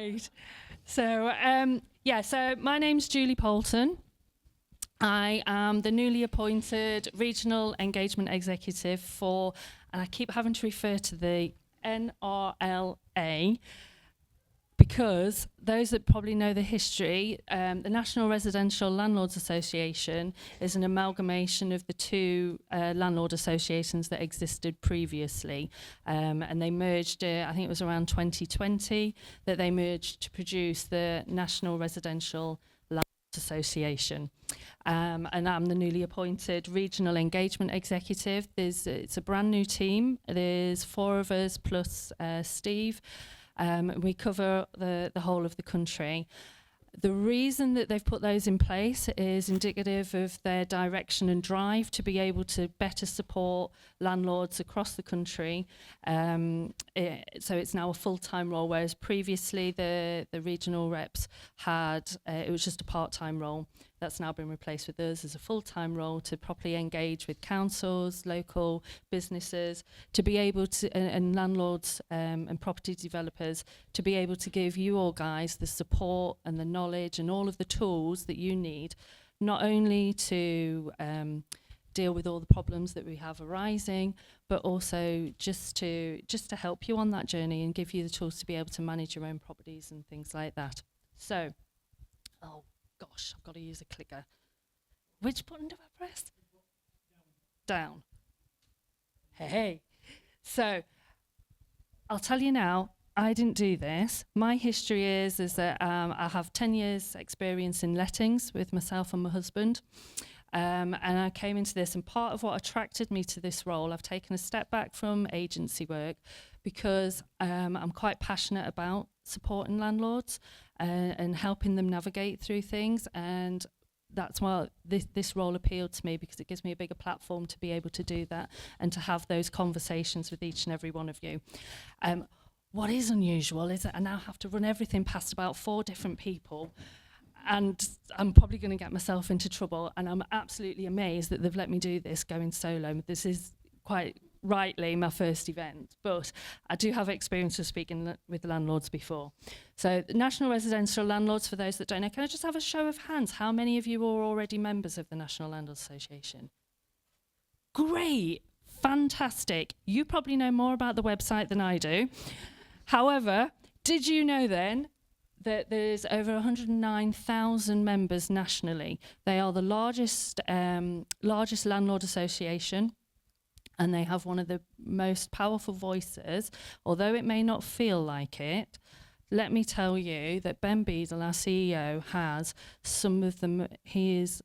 Right. So my name's Julie Poulton. I am the newly appointed Regional Engagement Executive for, and I keep having to refer to the NRLA, because those that probably know the history, the National Residential Landlords Association is an amalgamation of the two landlord associations that existed previously. And they merged, I think it was around 2020, that they merged to produce the National Residential Landlords Association. And I'm the newly appointed Regional Engagement Executive. It's a brand new team. There's 4 of us plus Steve. We cover the whole of the country. The reason that they've put those in place is indicative of their direction and drive to be able to better support landlords across the country. So it's now a full-time role, whereas previously the regional reps had, it was just a part-time role. That's now been replaced with us as a full-time role to properly engage with councils, local businesses, to be able to, and landlords and property developers, to be able to give you all guys the support and the knowledge and all of the tools that you need, not only to deal with all the problems that we have arising, but also just to help you on that journey and give you the tools to be able to manage your own properties and things like that. So, oh gosh, I've got to use a clicker. Which button do I press? Down. Hey. So, I'll tell you now, I didn't do this. My history is that I have 10 years experience in lettings with myself and my husband. And I came into this, and part of what attracted me to this role, I've taken a step back from agency work because I'm quite passionate about supporting landlords and helping them navigate through things. And that's why this role appealed to me, because it gives me a bigger platform to be able to do that and to have those conversations with each and every one of you. What is unusual is that I now have to run everything past about 4 different people, and I'm probably going to get myself into trouble, and I'm absolutely amazed that they've let me do this going solo. This is quite rightly my first event, but I do have experience of speaking with landlords before. So the National Residential Landlords, for those that don't know, can I just have a show of hands? How many of you are already members of the National Landlords Association? Great, fantastic. You probably know more about the website than I do. However, did you know then that there's over 109,000 members nationally? They are the largest landlord association, and they have one of the most powerful voices. Although it may not feel like it, let me tell you that Ben Beadle, our CEO, has some of them. He is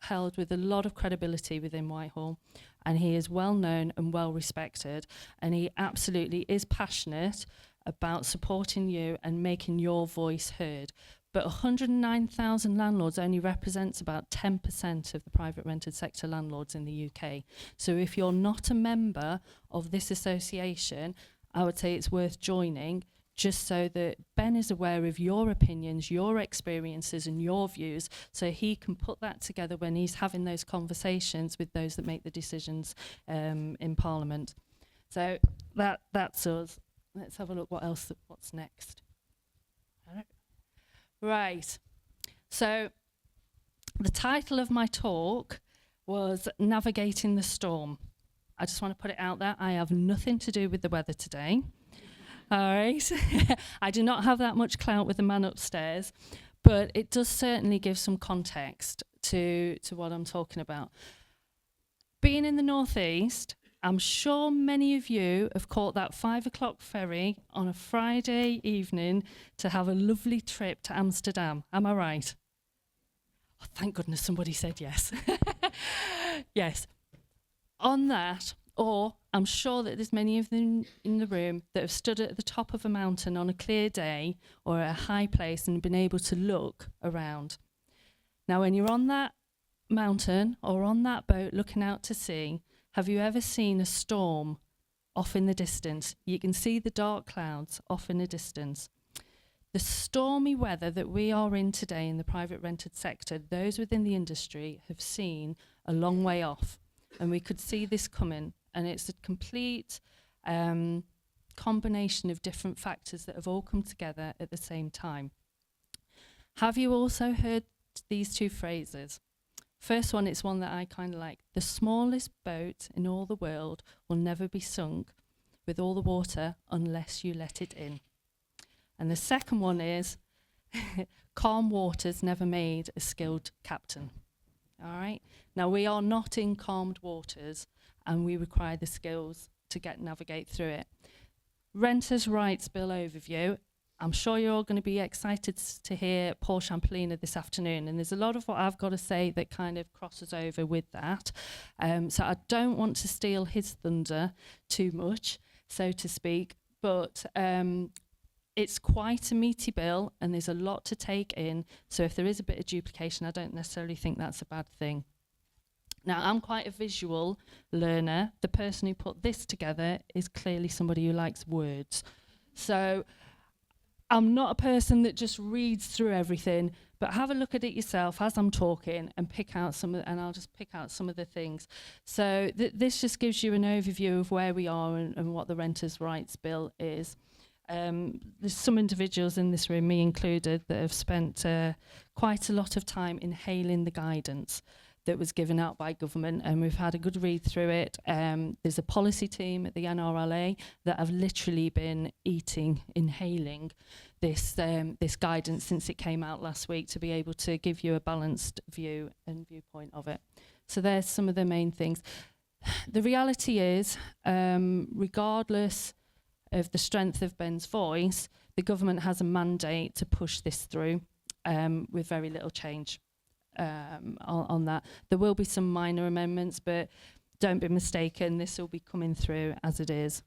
held with a lot of credibility within Whitehall, and he is well known and well respected, and he absolutely is passionate about supporting you and making your voice heard. But 109,000 landlords only represents about 10% of the private rented sector landlords in the UK. So if you're not a member of this association, I would say it's worth joining, just so that Ben is aware of your opinions, your experiences and your views, so he can put that together when he's having those conversations with those that make the decisions in Parliament. So that's us. Let's have a look what's next. Right. So the title of my talk was Navigating the Storm. I just want to put it out there. I have nothing to do with the weather today. All right. I do not have that much clout with the man upstairs, but it does certainly give some context to what I'm talking about. Being in the Northeast, I'm sure many of you have caught that 5 o'clock ferry on a Friday evening to have a lovely trip to Amsterdam. Am I right? Oh, thank goodness somebody said yes. Yes. On that, or I'm sure that there's many of them in the room that have stood at the top of a mountain on a clear day or at a high place and been able to look around. Now, when you're on that mountain or on that boat looking out to sea, have you ever seen a storm off in the distance? You can see the dark clouds off in the distance. The stormy weather that we are in today in the private rented sector, those within the industry have seen a long way off. And we could see this coming. And it's a complete combination of different factors that have all come together at the same time. Have you also heard these two phrases? First one, it's one that I kind of like. The smallest boat in all the world will never be sunk with all the water unless you let it in. And the second one is, calm waters never made a skilled captain. All right? Now, we are not in calmed waters, and we require the skills to navigate through it. Renters' Rights Bill overview. I'm sure you're all going to be excited to hear Paul Champolina this afternoon, and there's a lot of what I've got to say that kind of crosses over with that. So I don't want to steal his thunder too much, so to speak, but it's quite a meaty bill, and there's a lot to take in. So if there is a bit of duplication, I don't necessarily think that's a bad thing. Now, I'm quite a visual learner. The person who put this together is clearly somebody who likes words. So I'm not a person that just reads through everything, but have a look at it yourself as I'm talking and pick out and I'll just pick out some of the things. So this just gives you an overview of where we are and what the Renters' Rights Bill is. There's some individuals in this room, me included, that have spent quite a lot of time inhaling the guidance that was given out by government, and we've had a good read through it. There's a policy team at the NRLA that have literally been inhaling this guidance since it came out last week to be able to give you a balanced view and viewpoint of it. So there's some of the main things. The reality is, regardless of the strength of Ben's voice, the government has a mandate to push this through with very little change. On that. There will be some minor amendments, but don't be mistaken, this will be coming through as it is.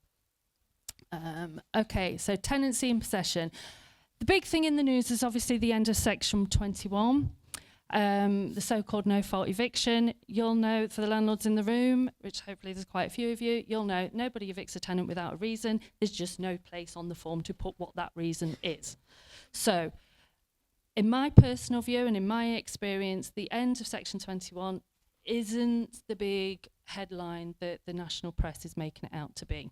Okay, so tenancy and possession. The big thing in the news is obviously the end of Section 21, the so-called no-fault eviction. You'll know, for the landlords in the room, which hopefully there's quite a few of you, you'll know nobody evicts a tenant without a reason. There's just no place on the form to put what that reason is. So, in my personal view and in my experience, the end of Section 21 isn't the big headline that the national press is making it out to be.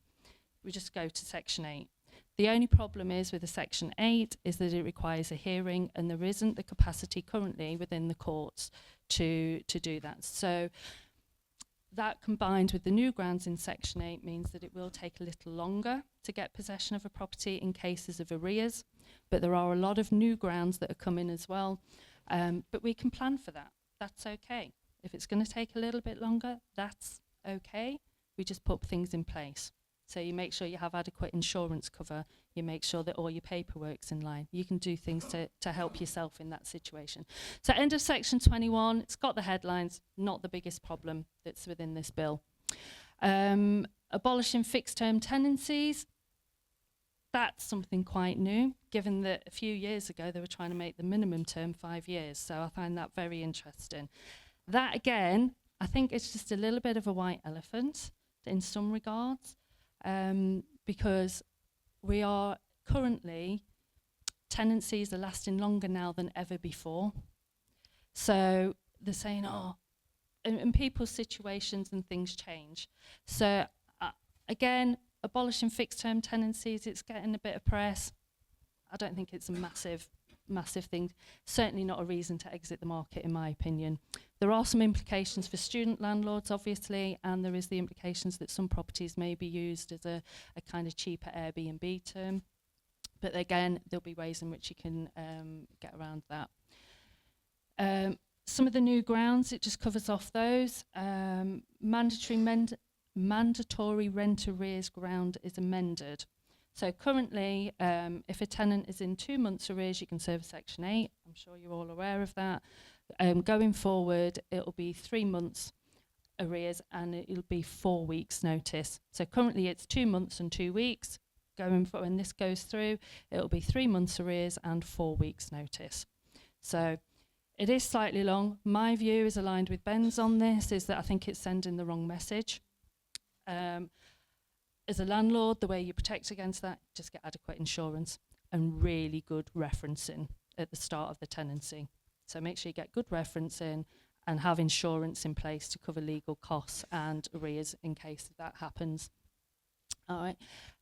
We just go to Section 8. The only problem is with the Section 8 is that it requires a hearing, and there isn't the capacity currently within the courts to do that. So that, combined with the new grounds in Section 8, means that it will take a little longer to get possession of a property in cases of arrears. But there are a lot of new grounds that are coming as well. But we can plan for that. That's okay. If it's going to take a little bit longer, that's okay. We just put things in place. So you make sure you have adequate insurance cover. You make sure that all your paperwork's in line. You can do things to help yourself in that situation. So end of Section 21, it's got the headlines, not the biggest problem that's within this bill. Abolishing fixed-term tenancies. That's something quite new, given that a few years ago they were trying to make the minimum term 5 years. So I find that very interesting. That, again, I think it's just a little bit of a white elephant in some regards, because we are currently, tenancies are lasting longer now than ever before. So they're saying, and people's situations and things change. So again, abolishing fixed-term tenancies, it's getting a bit of press. I don't think it's a massive thing. Certainly not a reason to exit the market, in my opinion. There are some implications for student landlords, obviously, and there is the implications that some properties may be used as a kind of cheaper Airbnb term. But again, there'll be ways in which you can get around that. Some of the new grounds, it just covers off those. Mandatory rent arrears ground is amended. So currently, if a tenant is in 2 months arrears, you can serve Section 8. I'm sure you're all aware of that. Going forward, it'll be 3 months arrears and it'll be 4 weeks notice. So currently it's 2 months and 2 weeks. When this goes through, it'll be 3 months arrears and 4 weeks notice. So it is slightly long. My view is aligned with Ben's on this, is that I think it's sending the wrong message. As a landlord, the way you protect against that, just get adequate insurance and really good referencing at the start of the tenancy. So make sure you get good referencing and have insurance in place to cover legal costs and arrears in case that happens. All right.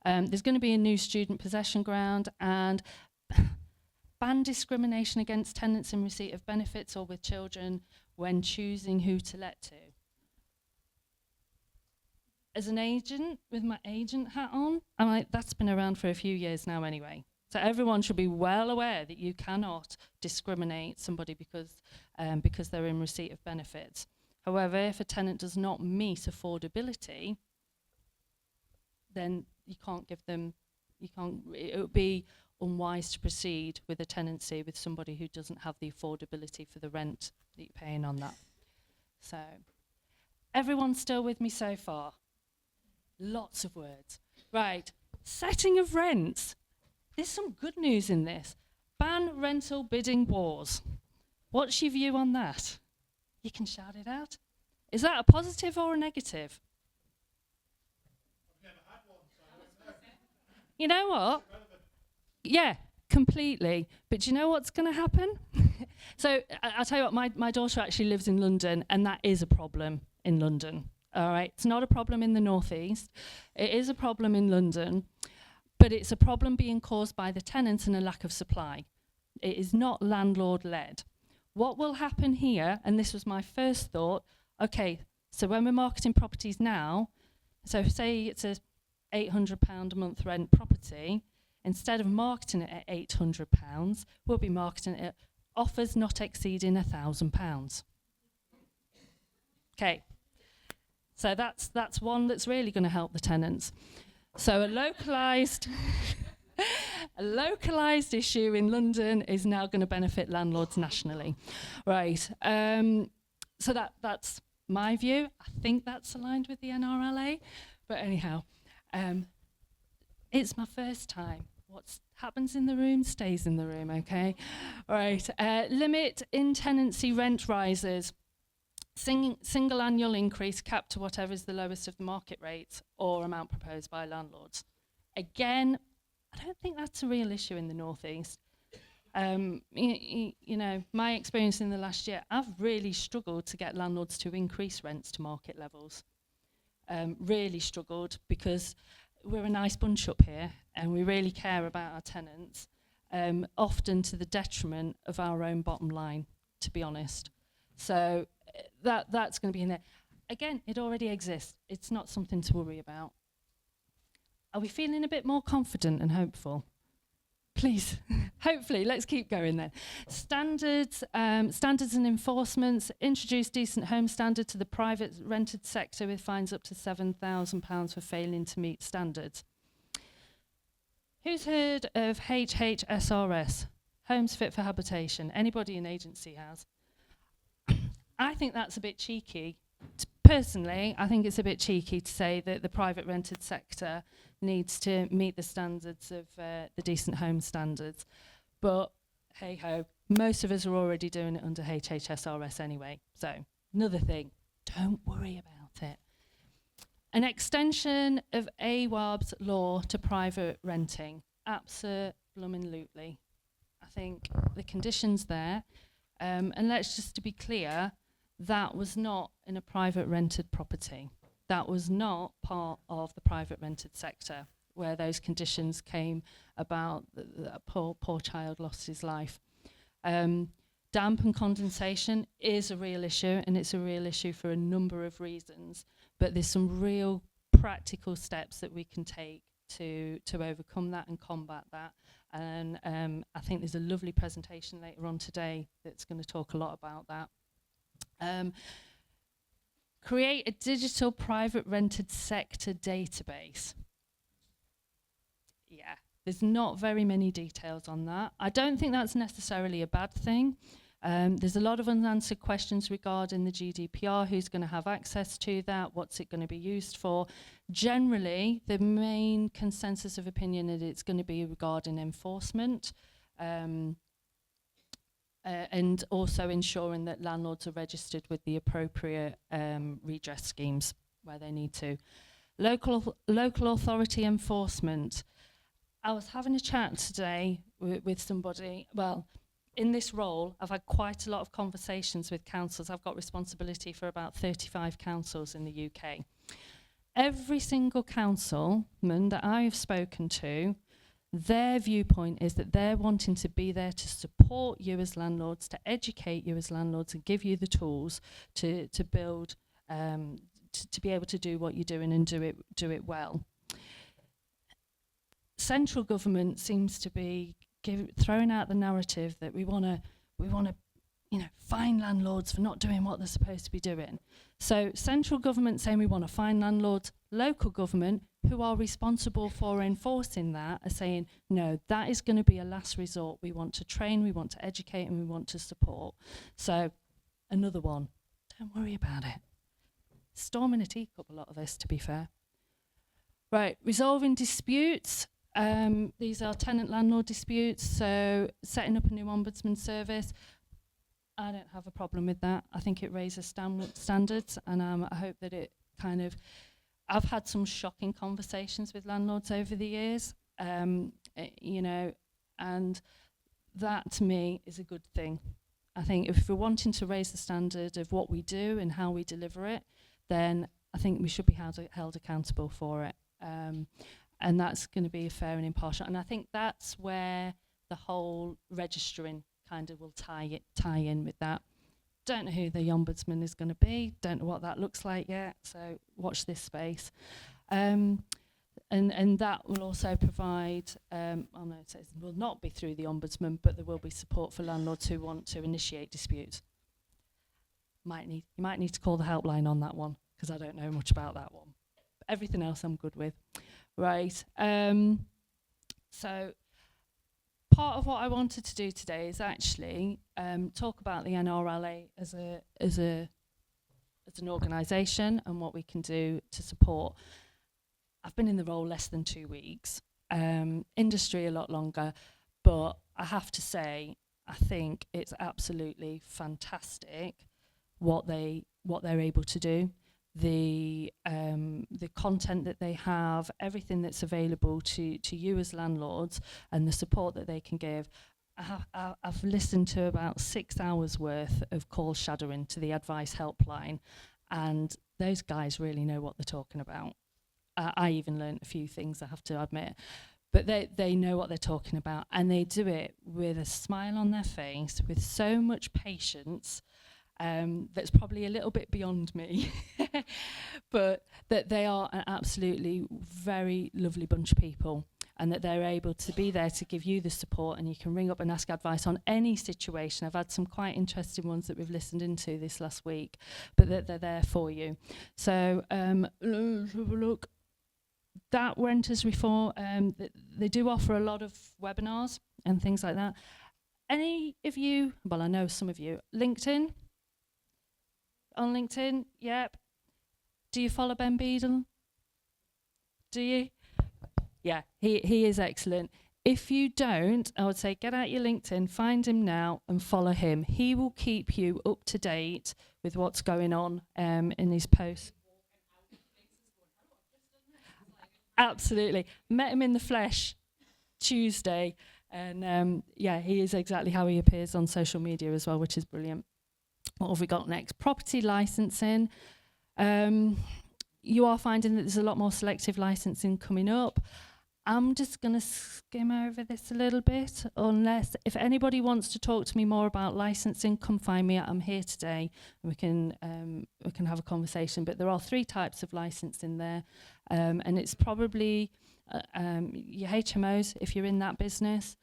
There's going to be a new student possession ground, and ban discrimination against tenants in receipt of benefits or with children when choosing who to let to. As an agent, with my agent hat on, I'm like, that's been around for a few years now anyway. So everyone should be well aware that you cannot discriminate somebody because they're in receipt of benefits. However, if a tenant does not meet affordability, then you can't give them, it would be unwise to proceed with a tenancy with somebody who doesn't have the affordability for the rent that you're paying on that. So, everyone's still with me so far? Lots of words. Right, setting of rents. There's some good news in this. Ban rental bidding wars. What's your view on that? You can shout it out. Is that a positive or a negative? I've never had one, so I don't know. You know what? Yeah, completely. But do you know what's going to happen? So I'll tell you what, my daughter actually lives in London, and that is a problem in London. All right, it's not a problem in the northeast. It is a problem in London, but it's a problem being caused by the tenants and a lack of supply. It is not landlord-led. What will happen here, and this was my first thought, okay, so when we're marketing properties now, so say it's a £800 a month rent property, instead of marketing it at £800, we'll be marketing it at offers not exceeding £1,000. Okay. So that's one that's really going to help the tenants. So a localised issue in London is now going to benefit landlords nationally, right? So that's my view. I think that's aligned with the NRLA, but anyhow, it's my first time. What happens in the room stays in the room, okay? Right. Limit in tenancy rent rises. Single annual increase capped to whatever is the lowest of the market rates or amount proposed by landlords. Again, I don't think that's a real issue in the northeast. You know, my experience in the last year, I've really struggled to get landlords to increase rents to market levels. Really struggled because we're a nice bunch up here and we really care about our tenants, often to the detriment of our own bottom line, to be honest. So that's going to be in there. Again, it already exists. It's not something to worry about. Are we feeling a bit more confident and hopeful? Please, hopefully, let's keep going then. Standards and enforcements. Introduce decent home standard to the private rented sector with fines up to £7,000 for failing to meet standards. Who's heard of HHSRS? Homes Fit for Habitation. Anybody in agency has? I think that's a bit cheeky. Personally, I think it's a bit cheeky to say that the private rented sector needs to meet the standards of the decent home standards. But hey-ho, most of us are already doing it under HHSRS anyway. So, another thing, don't worry about it. An extension of AWAB's law to private renting. Abso-blooming-lutely. I think the conditions there, and let's just to be clear, that was not in a private rented property. That was not part of the private rented sector where those conditions came about. That poor child lost his life. Damp and condensation is a real issue, and it's a real issue for a number of reasons. But there's some real practical steps that we can take to overcome that and combat that. And I think there's a lovely presentation later on today that's going to talk a lot about that. Create a digital private rented sector database. Yeah, there's not very many details on that. I don't think that's necessarily a bad thing. There's a lot of unanswered questions regarding the GDPR, who's going to have access to that, what's it going to be used for. Generally, the main consensus of opinion is it's going to be regarding enforcement, and also ensuring that landlords are registered with the appropriate redress schemes where they need to. Local authority enforcement. I was having a chat today with somebody. Well, in this role, I've had quite a lot of conversations with councils. I've got responsibility for about 35 councils in the UK. every single councilman that I have spoken to, their viewpoint is that they're wanting to be there to support you as landlords, to educate you as landlords, and give you the tools to build, to be able to do what you're doing and do it well. Central government seems to be throwing out the narrative that we want to, fine landlords for not doing what they're supposed to be doing. So central government saying we want to fine landlords, local government who are responsible for enforcing that are saying, no, that is going to be a last resort. We want to train, we want to educate, and we want to support. So another one, don't worry about it. Storm in a teacup, a lot of this, to be fair. Right, resolving disputes. These are tenant-landlord disputes, so setting up a new ombudsman service. I don't have a problem with that. I think it raises standards, and I hope that it kind of... I've had some shocking conversations with landlords over the years, and that to me is a good thing. I think if we're wanting to raise the standard of what we do and how we deliver it, then I think we should be held accountable for it. And that's going to be fair and impartial. And I think that's where the whole registering kind of will tie in with that. Don't know who the ombudsman is going to be. Don't know what that looks like yet. So watch this space. And that will also provide, it says it will not be through the ombudsman, but there will be support for landlords who want to initiate disputes. You might need to call the helpline on that one, because I don't know much about that one. But everything else I'm good with. Right. So part of what I wanted to do today is actually talk about the NRLA as an organisation and what we can do to support. I've been in the role less than 2 weeks, industry a lot longer, but I have to say I think it's absolutely fantastic what they're able to do. The content that they have, everything that's available to you as landlords, and the support that they can give. I've listened to about 6 hours worth of call shadowing to the advice helpline, and those guys really know what they're talking about. I even learned a few things, I have to admit, but they know what they're talking about, and they do it with a smile on their face, with so much patience. That's probably a little bit beyond me, but that they are an absolutely very lovely bunch of people, and that they're able to be there to give you the support, and you can ring up and ask advice on any situation. I've had some quite interesting ones that we've listened into this last week, but that they're there for you. So look, that renters reform, they do offer a lot of webinars and things like that. Any of you, well, I know some of you, LinkedIn? On LinkedIn, yep. Do you follow Ben Beadle? Do you? Yeah, he is excellent. If you don't, I would say get out your LinkedIn, find him now and follow him. He will keep you up to date with what's going on in his posts. Absolutely. Met him in the flesh Tuesday, and he is exactly how he appears on social media as well, which is brilliant. What have we got next? Property licensing. You are finding that there's a lot more selective licensing coming up. I'm just going to skim over this a little bit, unless if anybody wants to talk to me more about licensing, come find me. I'm here today, and we can have a conversation. But there are 3 types of licensing there, and it's probably your HMOs if you're in that business.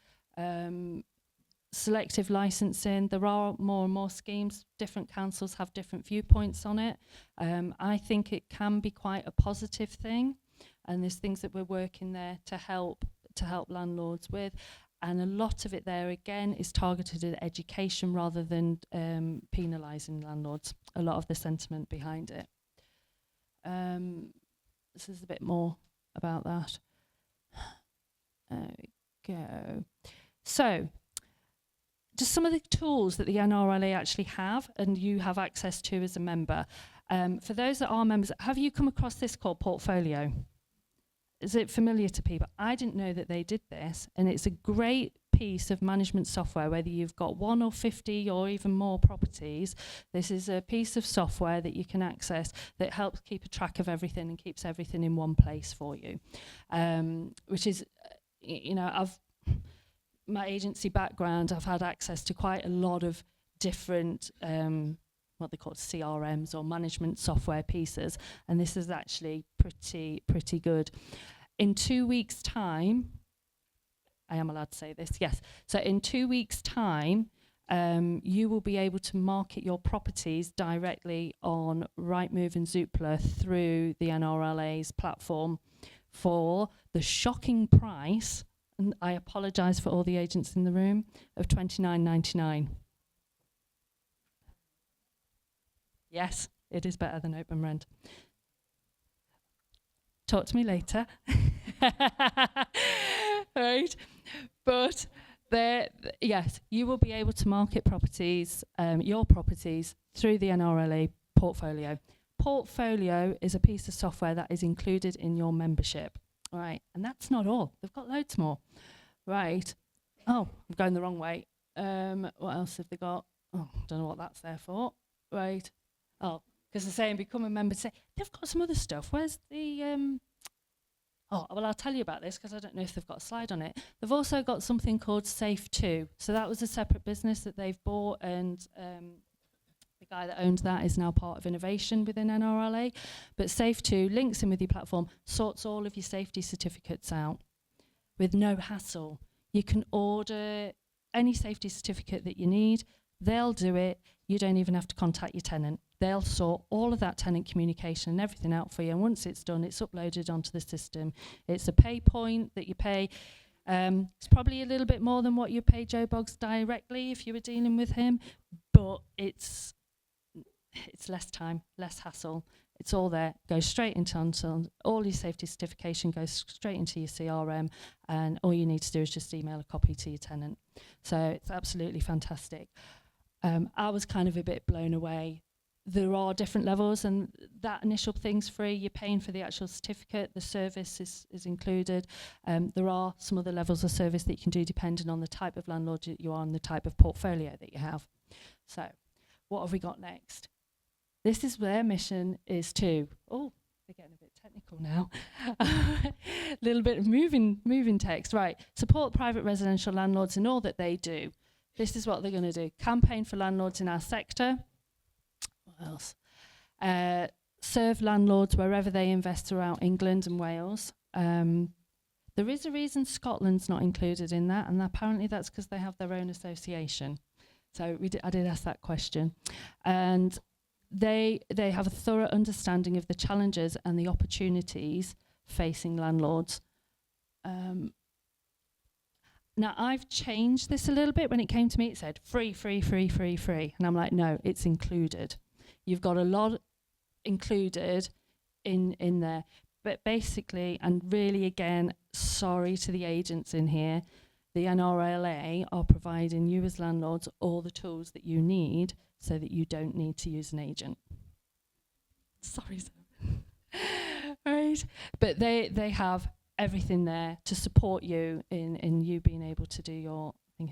Selective licensing, there are more and more schemes. Different councils have different viewpoints on it. I think it can be quite a positive thing, and there's things that we're working there to help landlords with, and a lot of it there again is targeted at education rather than penalising landlords. A lot of the sentiment behind it. This is a bit more about that. There we go. So, just some of the tools that the NRLA actually have and you have access to as a member. For those that are members, have you come across this called Portfolio? is it familiar to people? I didn't know that they did this, and it's a great piece of management software, whether you've got 1 or 50 or even more properties. This is a piece of software that you can access that helps keep a track of everything and keeps everything in one place for you, which is, my agency background, I've had access to quite a lot of different what they call CRMs or management software pieces, and this is actually pretty good. In 2 weeks' time, I am allowed to say this, yes. So in 2 weeks' time, you will be able to market your properties directly on Rightmove and Zoopla through the NRLA's platform for the shocking price, and I apologise for all the agents in the room, of $29.99. Yes, it is better than open rent. Talk to me later. Right? But yes, you will be able to market properties, your properties, through the NRLA portfolio. Portfolio is a piece of software that is included in your membership. Right, and that's not all. They've got loads more. Right. Oh, I'm going the wrong way. What else have they got? Oh, don't know what that's there for. Right. Oh, because they're saying become a member. Say they've got some other stuff. Where's the Oh, well, I'll tell you about this because I don't know if they've got a slide on it. They've also got something called Safe2. So that was a separate business that they've bought, and the guy that owns that is now part of innovation within NRLA. But Safe2 links in with your platform, sorts all of your safety certificates out with no hassle. You can order any safety certificate that you need. They'll do it. You don't even have to contact your tenant. They'll sort all of that tenant communication and everything out for you. And once it's done, it's uploaded onto the system. It's a pay point that you pay. It's probably a little bit more than what you pay Joe Boggs directly if you were dealing with him, but it's less time, less hassle. It's all there. Goes straight into all your safety certification goes straight into your CRM, and all you need to do is just email a copy to your tenant. So it's absolutely fantastic. I was kind of a bit blown away. There are different levels, and that initial thing's free. You're paying for the actual certificate. The service is included. There are some other levels of service that you can do depending on the type of landlord that you are and the type of portfolio that you have. So what have we got next? This is their mission is to, oh, they're getting a bit technical now. A little bit of moving text. Right, support private residential landlords in all that they do. This is what they're going to do. Campaign for landlords in our sector. What else? Serve landlords wherever they invest throughout England and Wales. There is a reason Scotland's not included in that, and apparently that's because they have their own association. So I did ask that question. And they have a thorough understanding of the challenges and the opportunities facing landlords. Now, I've changed this a little bit. When it came to me, it said free, free, free, free, free. And I'm like, no, it's included. You've got a lot included in there. But basically, and really, again, sorry to the agents in here, the NRLA are providing you as landlords all the tools that you need so that you don't need to use an agent. Sorry, sir. Right? But they have everything there to support you in you being able to do your thing.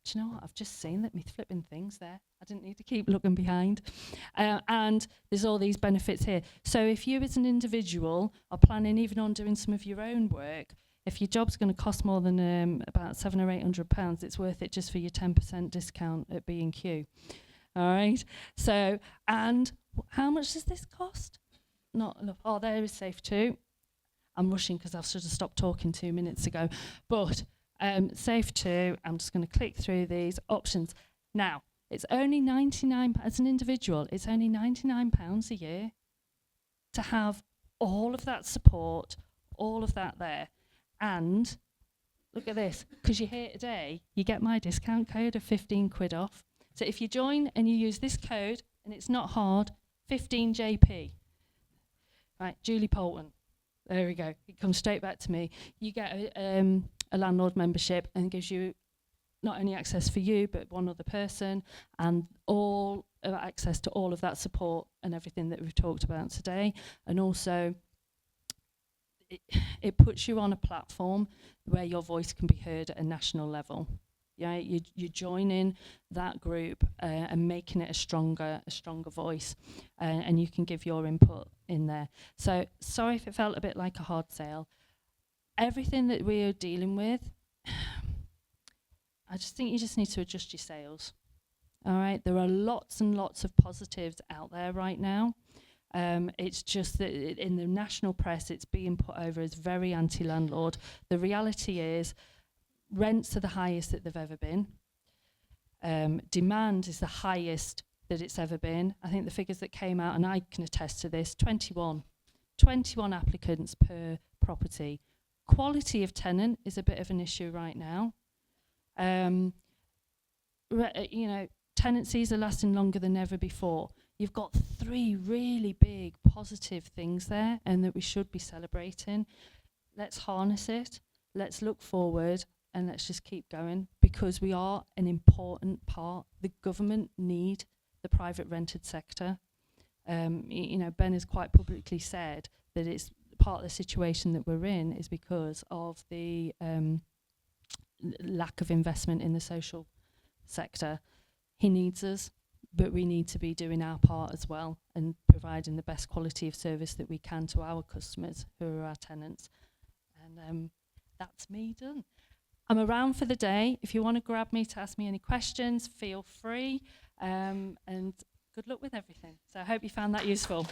Do you know what? I've just seen that me flipping things there. I didn't need to keep looking behind. And there's all these benefits here. So if you as an individual are planning even on doing some of your own work, if your job's going to cost more than about £700 or £800, it's worth it just for your 10% discount at B&Q. All right. So, and how much does this cost? Not enough. Oh, there is Safe2. I'm rushing because I should have stopped talking 2 minutes ago. But Safe2, I'm just going to click through these options. Now, it's only £99, as an individual, it's only £99 a year to have all of that support, all of that there. And look at this, because you're here today, you get my discount code of 15 quid off. So if you join and you use this code, and it's not hard, 15JP. Right, Julie Poulton. There we go. It comes straight back to me. You get a landlord membership and gives you not only access for you, but one other person, and all access to all of that support and everything that we've talked about today. And also, it puts you on a platform where your voice can be heard at a national level. Yeah, you're joining that group and making it a stronger voice, and you can give your input in there. So sorry if it felt a bit like a hard sale. Everything that we are dealing with, I just think you just need to adjust your sails. All right, there are lots and lots of positives out there right now. It's just that in the national press, it's being put over as very anti-landlord. The reality is, rents are the highest that they've ever been. Demand is the highest that it's ever been. I think the figures that came out, and I can attest to this, 21 applicants per property. Quality of tenant is a bit of an issue right now. You know, tenancies are lasting longer than ever before. You've got 3 really big positive things there, and that we should be celebrating. Let's harness it. Let's look forward. And let's just keep going, because we are an important part. The government need the private rented sector. You know, Ben has quite publicly said that it's part of the situation that we're in is because of the lack of investment in the social sector. He needs us, but we need to be doing our part as well and providing the best quality of service that we can to our customers who are our tenants. And that's me done. I'm around for the day. If you want to grab me to ask me any questions, feel free. And good luck with everything. So I hope you found that useful.